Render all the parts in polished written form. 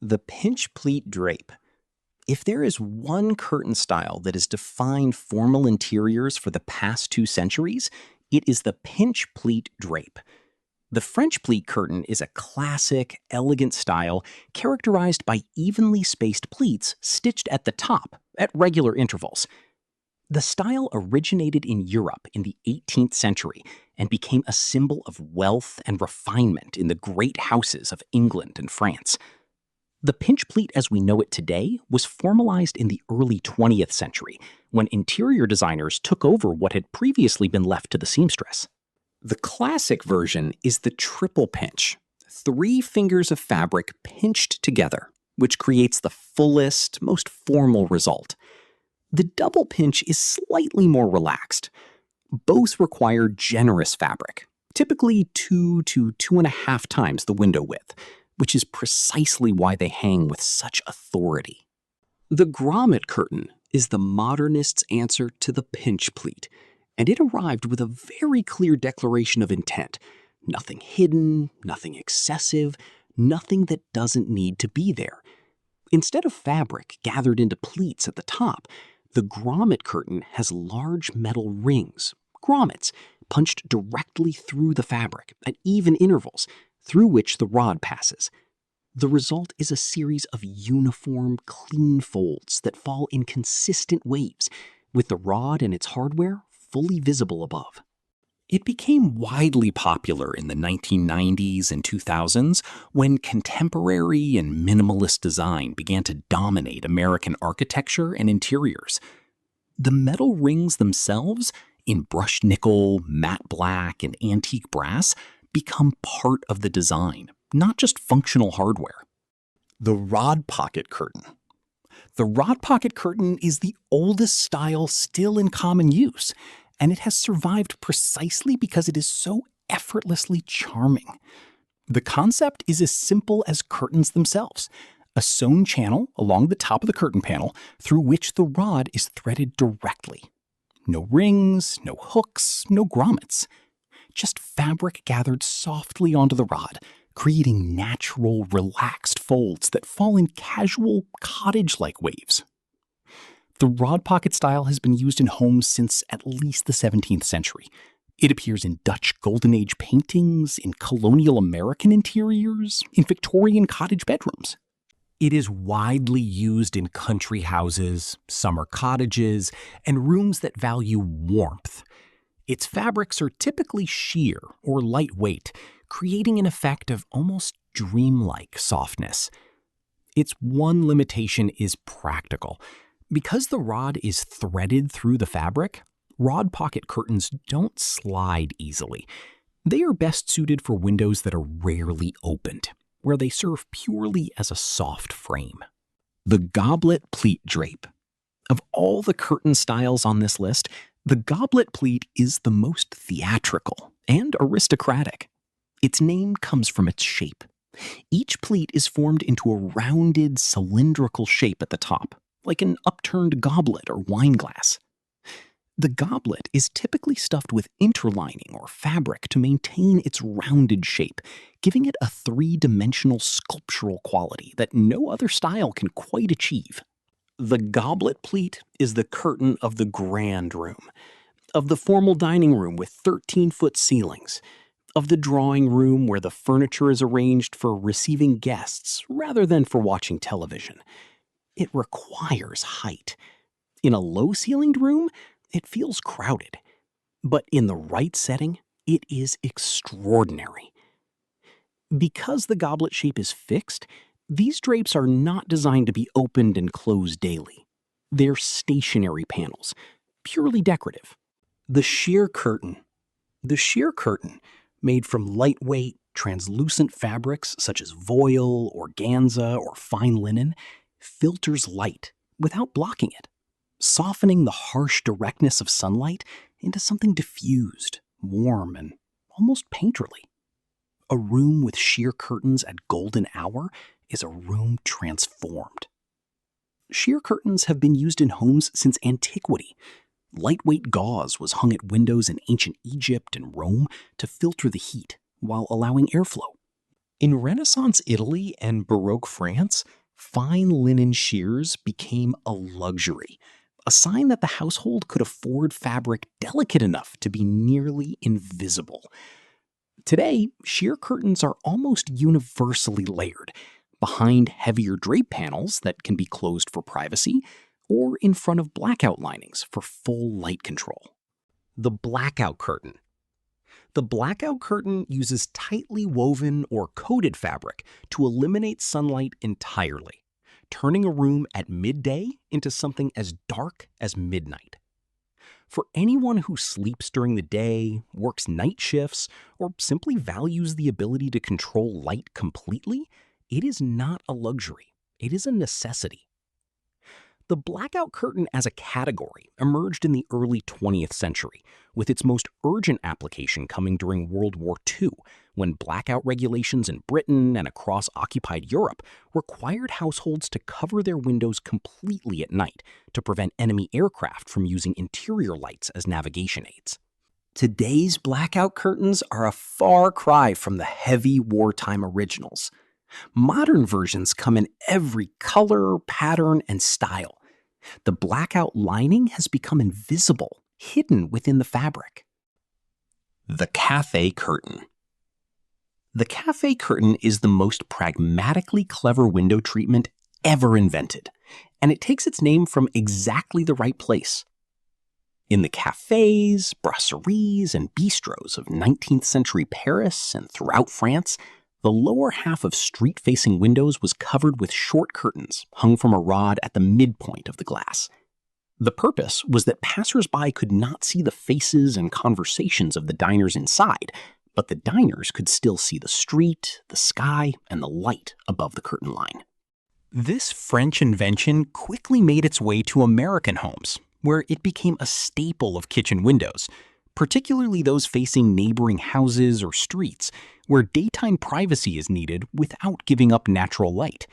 The pinch pleat drape. If there is one curtain style that has defined formal interiors for the past 2 centuries, it is the pinch pleat drape. The French pleat curtain is a classic, elegant style characterized by evenly spaced pleats stitched at the top at regular intervals. The style originated in Europe in the 18th century and became a symbol of wealth and refinement in the great houses of England and France. The pinch pleat as we know it today was formalized in the early 20th century when interior designers took over what had previously been left to the seamstress. The classic version is the triple pinch, 3 fingers of fabric pinched together, which creates the fullest, most formal result. The double pinch is slightly more relaxed. Both require generous fabric, typically 2 to 2.5 times the window width, which is precisely why they hang with such authority. The grommet curtain is the modernist's answer to the pinch pleat, and it arrived with a very clear declaration of intent. Nothing hidden, nothing excessive, nothing that doesn't need to be there. Instead of fabric gathered into pleats at the top, the grommet curtain has large metal rings, grommets, punched directly through the fabric at even intervals, through which the rod passes. The result is a series of uniform, clean folds that fall in consistent waves, with the rod and its hardware fully visible above. It became widely popular in the 1990s and 2000s when contemporary and minimalist design began to dominate American architecture and interiors. The metal rings themselves, in brushed nickel, matte black, and antique brass, become part of the design, not just functional hardware. The rod pocket curtain. The rod pocket curtain is the oldest style still in common use, and it has survived precisely because it is so effortlessly charming. The concept is as simple as curtains themselves, a sewn channel along the top of the curtain panel through which the rod is threaded directly. No rings, no hooks, no grommets. Just fabric gathered softly onto the rod, creating natural, relaxed folds that fall in casual, cottage-like waves. The rod pocket style has been used in homes since at least the 17th century. It appears in Dutch Golden Age paintings, in colonial American interiors, in Victorian cottage bedrooms. It is widely used in country houses, summer cottages, and rooms that value warmth. Its fabrics are typically sheer or lightweight, creating an effect of almost dreamlike softness. Its one limitation is practical. Because the rod is threaded through the fabric, rod pocket curtains don't slide easily. They are best suited for windows that are rarely opened, where they serve purely as a soft frame. The goblet pleat drape. Of all the curtain styles on this list, the goblet pleat is the most theatrical and aristocratic. Its name comes from its shape. Each pleat is formed into a rounded, cylindrical shape at the top, like an upturned goblet or wine glass. The goblet is typically stuffed with interlining or fabric to maintain its rounded shape, giving it a 3-dimensional sculptural quality that no other style can quite achieve. The goblet pleat is the curtain of the grand room, of the formal dining room with 13-foot ceilings, of the drawing room where the furniture is arranged for receiving guests rather than for watching television. It requires height. In a low-ceilinged room, it feels crowded. But in the right setting, it is extraordinary. Because the goblet shape is fixed, these drapes are not designed to be opened and closed daily. They're stationary panels, purely decorative. The sheer curtain. The sheer curtain, made from lightweight, translucent fabrics such as voile, organza, or fine linen, filters light without blocking it, softening the harsh directness of sunlight into something diffused, warm, and almost painterly. A room with sheer curtains at golden hour is a room transformed. Sheer curtains have been used in homes since antiquity. Lightweight gauze was hung at windows in ancient Egypt and Rome to filter the heat while allowing airflow. In Renaissance Italy and Baroque France, fine linen shears became a luxury, a sign that the household could afford fabric delicate enough to be nearly invisible. Today, sheer curtains are almost universally layered, behind heavier drape panels that can be closed for privacy, or in front of blackout linings for full light control. The blackout curtain. The blackout curtain uses tightly woven or coated fabric to eliminate sunlight entirely, turning a room at midday into something as dark as midnight. For anyone who sleeps during the day, works night shifts, or simply values the ability to control light completely, it is not a luxury. It is a necessity. The blackout curtain as a category emerged in the early 20th century, with its most urgent application coming during World War II, when blackout regulations in Britain and across occupied Europe required households to cover their windows completely at night to prevent enemy aircraft from using interior lights as navigation aids. Today's blackout curtains are a far cry from the heavy wartime originals. Modern versions come in every color, pattern, and style. The blackout lining has become invisible, hidden within the fabric. The cafe curtain. The cafe curtain is the most pragmatically clever window treatment ever invented, and it takes its name from exactly the right place. In the cafes, brasseries, and bistros of 19th century Paris and throughout France, the lower half of street-facing windows was covered with short curtains hung from a rod at the midpoint of the glass. The purpose was that passers-by could not see the faces and conversations of the diners inside, but the diners could still see the street, the sky, and the light above the curtain line. This French invention quickly made its way to American homes, where it became a staple of kitchen windows, particularly those facing neighboring houses or streets, where daytime privacy is needed without giving up natural light.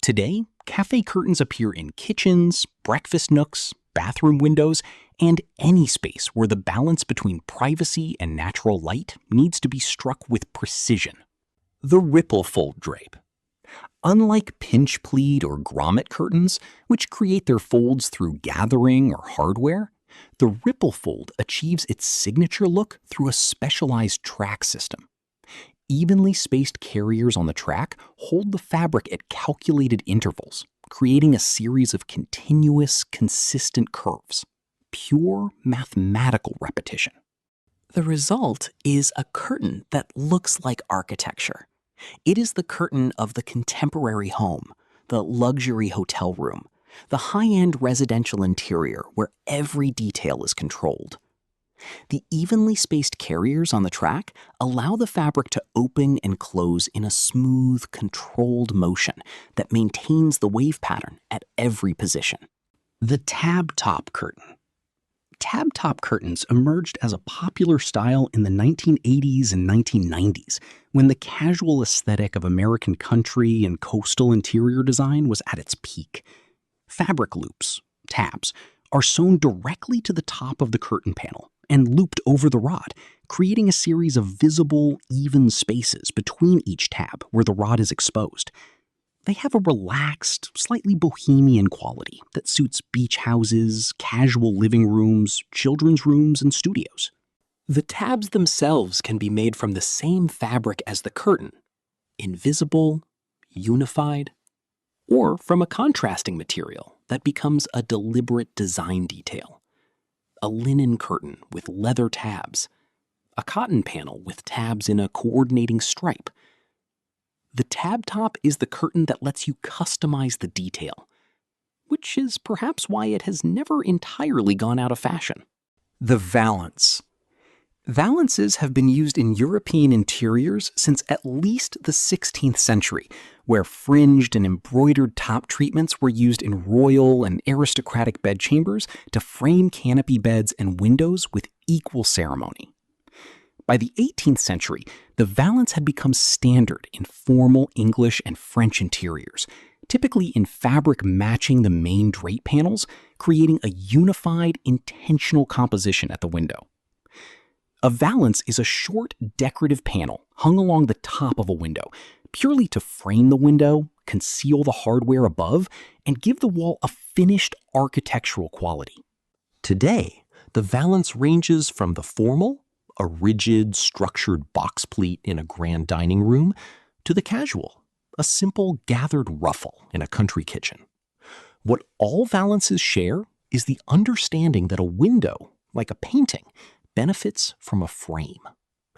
Today, cafe curtains appear in kitchens, breakfast nooks, bathroom windows, and any space where the balance between privacy and natural light needs to be struck with precision. The ripple fold drape. Unlike pinch pleat or grommet curtains, which create their folds through gathering or hardware, the ripple fold achieves its signature look through a specialized track system. Evenly spaced carriers on the track hold the fabric at calculated intervals, creating a series of continuous, consistent curves. Pure mathematical repetition. The result is a curtain that looks like architecture. It is the curtain of the contemporary home, the luxury hotel room, the high-end residential interior where every detail is controlled. The evenly spaced carriers on the track allow the fabric to open and close in a smooth, controlled motion that maintains the wave pattern at every position. The tab top curtain. Tab top curtains emerged as a popular style in the 1980s and 1990s, when the casual aesthetic of American country and coastal interior design was at its peak. Fabric loops, tabs, are sewn directly to the top of the curtain panel and looped over the rod, creating a series of visible, even spaces between each tab where the rod is exposed. They have a relaxed, slightly bohemian quality that suits beach houses, casual living rooms, children's rooms, and studios. The tabs themselves can be made from the same fabric as the curtain, invisible, unified, or from a contrasting material that becomes a deliberate design detail. A linen curtain with leather tabs, a cotton panel with tabs in a coordinating stripe. The tab top is the curtain that lets you customize the detail, which is perhaps why it has never entirely gone out of fashion. The valance. Valances have been used in European interiors since at least the 16th century, where fringed and embroidered top treatments were used in royal and aristocratic bedchambers to frame canopy beds and windows with equal ceremony. By the 18th century, the valance had become standard in formal English and French interiors, typically in fabric matching the main drape panels, creating a unified, intentional composition at the window. A valance is a short decorative panel hung along the top of a window, purely to frame the window, conceal the hardware above, and give the wall a finished architectural quality. Today, the valance ranges from the formal, a rigid, structured box pleat in a grand dining room, to the casual, a simple gathered ruffle in a country kitchen. What all valances share is the understanding that a window, like a painting, benefits from a frame,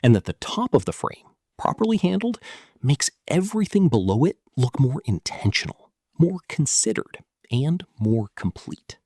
and that the top of the frame, properly handled, makes everything below it look more intentional, more considered, and more complete.